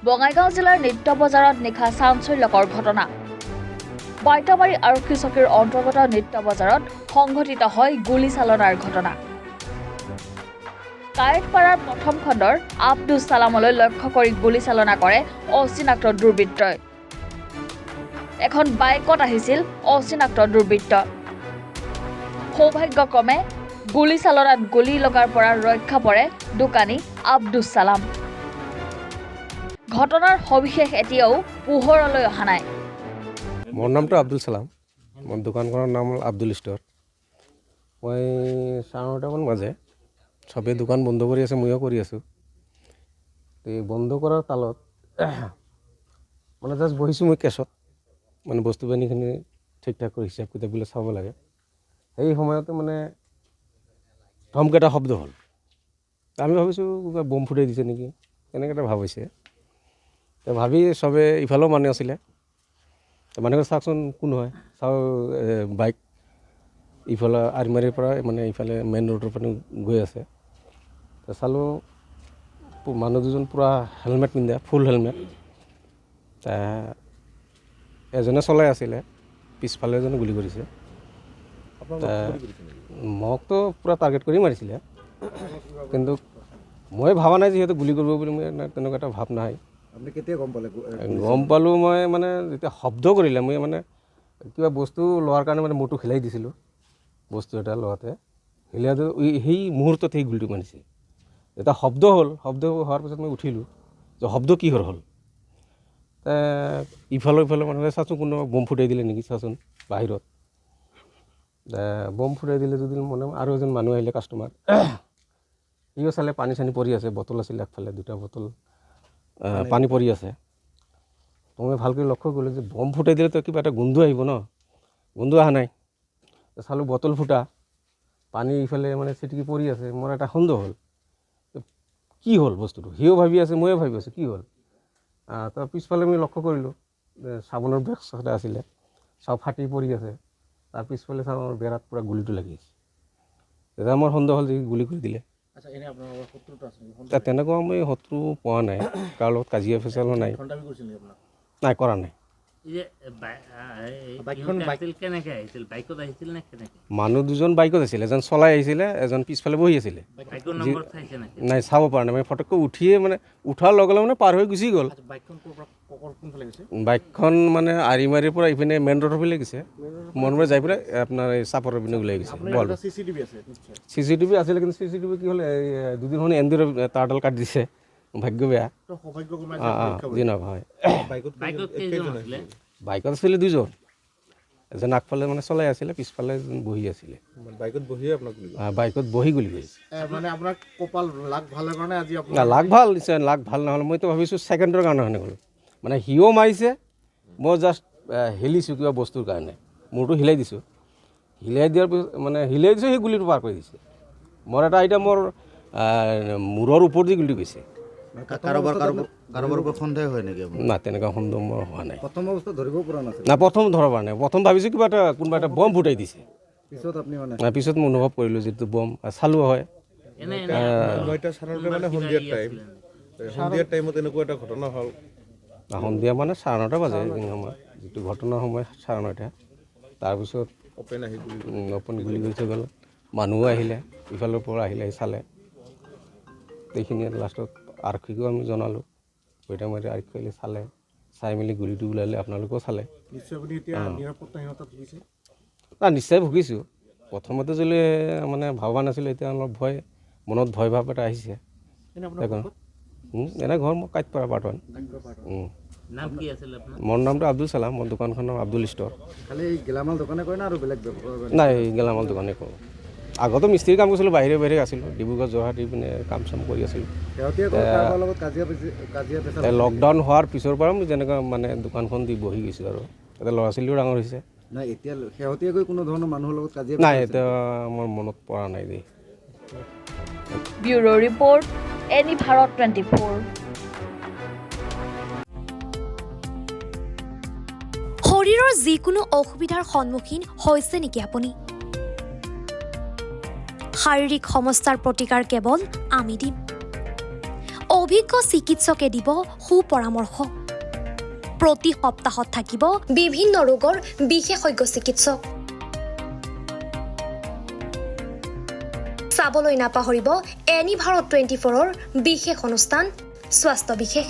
বঙাইগাঁও জিলাৰ নিত্য বজাৰত নিশা চাঞ্চল্যকৰ ঘটনা বাইতাবাৰী আৰক্ষী চকীৰ অন্তৰ্গত নিত্য বজাৰত সংঘটিত হয় গুলীচালনাৰ ঘটনা কায়েতপাৰাৰ প্ৰথম খণ্ডৰ আব্দুল সালামলৈ লক্ষ্য কৰি গুলীচালনা কৰে অচিনাক্ত দুৰ্বৃত্তই এখন বাইকত আহিছিল অচিনাক্ত দুৰ্বৃত্ত সৌভাগ্যক্ৰমে গুলীচালনাত গুলী লগাৰ পৰা ৰক্ষা পৰে দোকানী আব্দুল সালাম ঘটনাৰ সবিশেষ এতিয়াও পোহৰলৈ অহা নাই মোৰ নামটো আব্দুল সালাম মোৰ দোকানখনৰ নাম হ'ল আব্দুল ষ্ট'ৰ মই 9:30মান বাজে চবেই দোকান বন্ধ কৰি আছে ময়ো কৰি আছোঁ এই বন্ধ কৰাৰ তালত মানে জাষ্ট বহিছোঁ মই কেছত মানে বস্তু বাহিনীখিনি ঠিক ঠাক কৰি হিচাপ কিতাপবিলাক চাব লাগে সেই সময়তে মানে ধমকেইটা শব্দ হ'ল আমি ভাবিছোঁ কিবা বম ফুটাই দিছে নেকি এনেকৈ এটা ভাব হৈছে তো ভাবি চবে ইফালেও মানুহ আছিলে তো মানুহে চাওকচোন কোন হয় চাওঁ বাইক ইফালে আৰমাৰীৰ পৰা মানে ইফালে মেইন ৰোডৰ পৰা গৈ আছে তো চালোঁ মানুহ দুজন পূৰা হেলমেট পিন্ধে ফুল হেলমেট তা এজনে চলাই আছিলে পিছফালে এজনে গুলি কৰিছে মোকতো পূৰা টাৰ্গেট কৰি মাৰিছিলে কিন্তু মই ভবা নাই যিহেতু গুলি কৰিব বুলি মই তেনেকুৱা এটা ভাৱ নাই আপুনি কেতিয়া গম পালে গম পালোঁ মই মানে যেতিয়া শব্দ কৰিলে মই মানে কিবা বস্তু লোৱাৰ কাৰণে মানে মূৰটো হিলাই দিছিলোঁ বস্তু এটা লোৱাতে হিলাইটো সেই মুহূৰ্তত সেই গুলিটো মাৰিছে এটা শব্দ হ'ল শব্দ হোৱাৰ পিছত মই উঠিলোঁ যে শব্দ কি হ'ল ইফালে মানুহে চাচোন কোনোবা বম ফুটাই দিলে নেকি চাচোন বাহিৰত বম ফুটাই দিলে যদি মানে আৰু এজন মানুহ আহিলে কাষ্টমাৰ সিও চালে পানী চানী পৰি আছে বটল আছিল একফালে দুটা বটল পানী পৰি আছে তো মই ভালকৈ লক্ষ্য কৰিলোঁ যে বম ফুটাই দিলেতো কিবা এটা গোন্ধ আহিব ন গোন্ধ অহা নাই চালোঁ বটল ফুটা পানী ইফালে মানে চিটিকি পৰি আছে মোৰ এটা সন্দেহ হ'ল কি হ'ল বস্তুটো সিও ভাবি আছে ময়ো ভাবি আছোঁ কি হ'ল তো পিছফালে মই লক্ষ্য কৰিলোঁ চাবোনৰ বেগ এটা আছিলে চব ফাটি পৰি আছে তাৰ পিছফালে চাবোনৰ বেৰাত পূৰা গুলিটো লাগি আছে তেতিয়া মোৰ সন্দেহ হ'ল যে গুলি কৰি দিলে তেনেকুৱা মই শত্ৰু পোৱা নাই কাৰো লগত কাজিয়া ফেচালো নাই নাই কৰা নাই মানুহ দুজন বাইকত আছিলে এজন চলাই আহিছিলে এজন পিছফালে বহি আছিলে নাই চাব পৰা নাই মই ফটককৈ উঠিয়ে মানে উঠাৰ লগে লগে মানে পাৰ হৈ গুচি গ'ল বাইকখন মানে আৰিমাৰীৰ পৰা ইপিনে মেইন ৰোডৰ ফালে গৈছে মনমৰে যাই পেলাই আপোনাৰ এই চাপৰৰ পিনে ওলাই গৈছে CCTV আছিলে কিন্তু CCTV কি হ'ল দুদিন শুনি এনডিৰ তাঁৰডাল কাটি দিছে ভাগ্য বেয়া যি নক হয় বাইকত আছিলে দুজন এজন আগফালে মানে চলাই আছিলে পিছফালে বহি আছিলে বাইকত বহি গুলি কৰিছে লাগ ভাল নিশ্চয় লাগ ভাল নহ'লে মইতো ভাবিছোঁ ছেকেণ্ডৰ কাৰণে সেনে গ'ল মানে সিও মাৰিছে মই জাষ্ট হিলিছোঁ কিবা বস্তুৰ কাৰণে মূৰটো হিলাই দিছোঁ হিলাই দিয়াৰ পিছত মানে হিলাই দিছোঁ সেই গুলিটো পাৰ কৰি দিছে মোৰ এটা এতিয়া মোৰ মূৰৰ ওপৰত দি গুলিটো গৈছে কাৰোবাৰ ওপৰত সন্দেহ হয় নেকি না তেনেকুৱা সন্দেহ মোৰ হোৱা নাই প্ৰথম অৱস্থাত ধৰিব পৰা নাছিল না প্ৰথম ধৰা পৰা নাই প্ৰথম ভাবিছোঁ কিবা এটা কোনোবা এটা বম ফুটাই দিছে পিছত আপুনি মানে পিছত মই অনুভৱ কৰিলোঁ যিটো বম চালু হয় সন্ধিয়া মানে 9:30 বাজে সময় যিটো ঘটনাৰ সময় 9:30 তাৰপিছত অপেন গুলি কৰি থৈ গ'ল মানুহো আহিলে ইফালৰ পৰা আহিলে চালে সেইখিনিয়ে লাষ্টত আৰক্ষীকো আমি জনালোঁ বৈতামাৰী আৰক্ষী চালে চাই মেলি গুলিটো ওলালে আপোনালোকেও চালে না নিশ্চয় ভুগিছোঁ প্ৰথমতে যদি মানে ভবা নাছিলোঁ এতিয়া অলপ মনত ভয় ভাৱ এটা আহিছে এনে ঘৰ মই কাইতপাৰা পাৰ্টন মোৰ নামটো আব্দুল সালাম মোৰ দোকানখনৰ নাম আব্দুল ষ্ট'ৰ গেলামাল দোকানে কৰে না আৰু বেলেগ নাই গেলামাল দোকানে কৰোঁ আগতো মিস্ত্ৰী কাম কৰিছিলোঁ বাহিৰে আছিলোঁ ডিব্ৰুগড় যোৰহাট পিনে কাম চাম কৰি আছিলোঁ লকডাউন হোৱাৰ পিছৰ পৰা মই যেনেকুৱা মানে দোকানখন দি বহি গৈছোঁ আৰু এতিয়া ল'ৰা ছোৱালীও ডাঙৰ হৈছে নাই এতিয়া শেহতীয়াকৈ কোনো ধৰণৰ মানুহৰ লগত কাজিয়া নাই এতিয়া মোৰ মনত পৰা নাই দেই ব্যুৰো ৰিপৰ্ট এনি ভাৰত 24 শৰীৰৰ যিকোনো অসুবিধাৰ সন্মুখীন হৈছে নেকি আপুনি শাৰীৰিক সমস্যাৰ প্ৰতিকাৰ কেৱল আমি দিম অভিজ্ঞ চিকিৎসকে দিব সুপৰামৰ্শ প্ৰতি সপ্তাহত থাকিব বিভিন্ন ৰোগৰ বিশেষজ্ঞ চিকিৎসক চাবলৈ নাপাহৰিব এনি ভাৰত 24ৰ বিশেষ অনুষ্ঠান স্বাস্থ্য বিশেষ